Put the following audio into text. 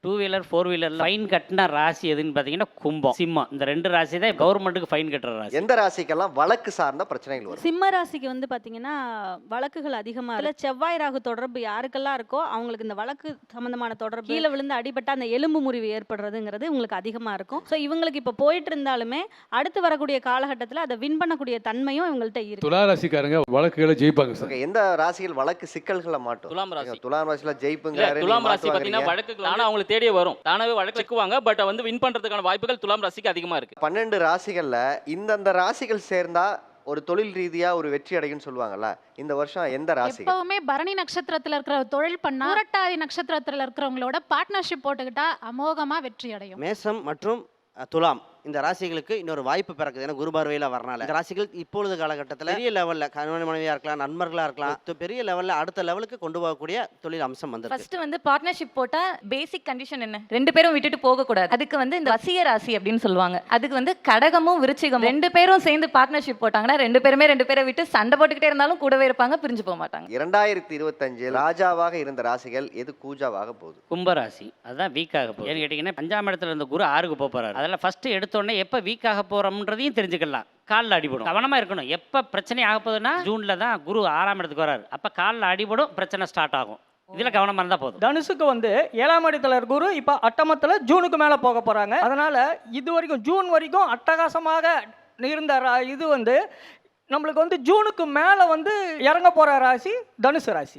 Two wheeler four வீலர்ல fine கட்டின ராசி எதுன்னு பார்த்தீங்கன்னா கும்பம், சிம்மம். இந்த 2 ராசி தான் கவர்மெண்ட்டுக்கு ஃபைன் கட்டுற ராசி. எந்த ராசிக்கெல்லாம் வழக்கு சார்ந்த பிரச்சனைகள் வரும்? சிம்ம ராசிக்கு வந்து பாத்தீங்கன்னா வழக்குகள் அதிகமா இல்ல. செவ்வாய் ராகு தொடர்பு யாருக்கெல்லாம் இருக்கோ அவங்களுக்கு இந்த வழக்கு சம்பந்தமான தொடர்பு, கீழே விழுந்து அடிபட்ட அந்த எலும்பு முறிவு ஏற்படுறதுங்கிறது உங்களுக்கு அதிகமா இருக்கும். ஸோ இவங்களுக்கு இப்போ போயிட்டு இருந்தாலுமே அடுத்து வரக்கூடிய காலகட்டத்தில் அதை வின் பண்ணக்கூடிய தன்மையும் இவங்கள்ட்ட இருக்கு. துலா ராசிக்காரங்க வழக்குகளை ஜெயிப்பாங்க சார். Okay, எந்த ராசிகள் வழக்கு சிக்கல்களை மாட்டும்? துலாம் ராசி. துலாம் ராசியில ஜெயிப்புங்கிறாரு. துலாம் ராசி பாத்தீங்கன்னா வழக்குகள் ஆனா அவங்களுக்கு தேடியே வரும், தானாவே வழக்கு சிக்குவாங்க. பட் வந்து வின் பண்றதுக்கான வாய்ப்புகள் துலாம் ராசிக்கு அதிகமா இருக்கு. 12 ராசிகள்ல இந்தந்த ராசிகள் சேர்ந்தா ஒரு தொழில் ரீதியா ஒரு வெற்றி அடையும்னு சொல்லுவாங்கல்ல, இந்த வருஷம் எந்த ராசி? எப்பவுமே பரணி நட்சத்திரத்துல இருக்கிற தொழில் பண்ணா புரட்டாதி நட்சத்திரத்துல இருக்கிறவங்களோட பார்ட்னர்ஷிப் போட்டுக்கிட்டா அமோகமா வெற்றி அடையும். மேசம் மற்றும் துலாம் இந்த ராசிகளுக்கு இன்னொரு வாய்ப்பு பிறக்குது. ஏன்னா குரு பார்வையில் வரனால இந்த ராசிகள் இப்பொழுது காலகட்டத்தில் பெரிய லெவலில் கணவன் மனைவியாக இருக்கலாம், நண்பர்களாக இருக்கலாம், பெரிய லெவலில் அடுத்த லெவலுக்கு கொண்டு போகக்கூடிய தொழில் அம்சம் வந்து ஃபர்ஸ்ட் வந்து பார்ட்னர்ஷிப் போட்டா பேசிக் கண்டிஷன் என்ன, 2 பேரும் விட்டுட்டு போக கூடாது. அதுக்கு வந்து இந்த வசிய ராசி அப்படின்னு சொல்லுவாங்க. அதுக்கு வந்து கடகமும் விருச்சிகமும் 2 பேரும் சேர்ந்து பார்ட்னர்ஷிப் போட்டாங்கன்னா 2 பேரை விட்டு சண்டை போட்டுக்கிட்டே இருந்தாலும் கூடவே இருப்பாங்க, பிரிஞ்சு போக மாட்டாங்க. 2025 ராஜாவாக இருந்த ராசிகள் எது கூஜாவாக போகுது? கும்பராசி அதுதான் வீக் ஆக போகுது. ஏன்னு கேட்டிங்கன்னா 5ஆம் இடத்துல இருந்த குரு 6க்கு போகிறாரு. அதெல்லாம் ஃபர்ஸ்ட் எடுத்தோடனே எப்போ வீக் ஆக போகிறோம்ன்றதையும் தெரிஞ்சுக்கலாம். காலில் அடிபடும், கவனமாக இருக்கணும். எப்போ பிரச்சனை ஆக போகுதுன்னா ஜூனில் தான் குரு 6ஆம் இடத்துக்கு வராரு. அப்போ காலில் அடிபடும், பிரச்சனை ஸ்டார்ட் ஆகும். இதில் கவனமாக இருந்தால் போதும். தனுசுக்கு வந்து 7ஆம் இடத்துல குரு இப்போ அட்டமத்தில் ஜூனுக்கு மேலே போக போகிறாங்க. அதனால் இது வரைக்கும் ஜூன் வரைக்கும் அட்டகாசமாக இருந்த இது வந்து நம்மளுக்கு வந்து ஜூனுக்கு மேலே வந்து இறங்க போகிற ராசி தனுசு ராசி.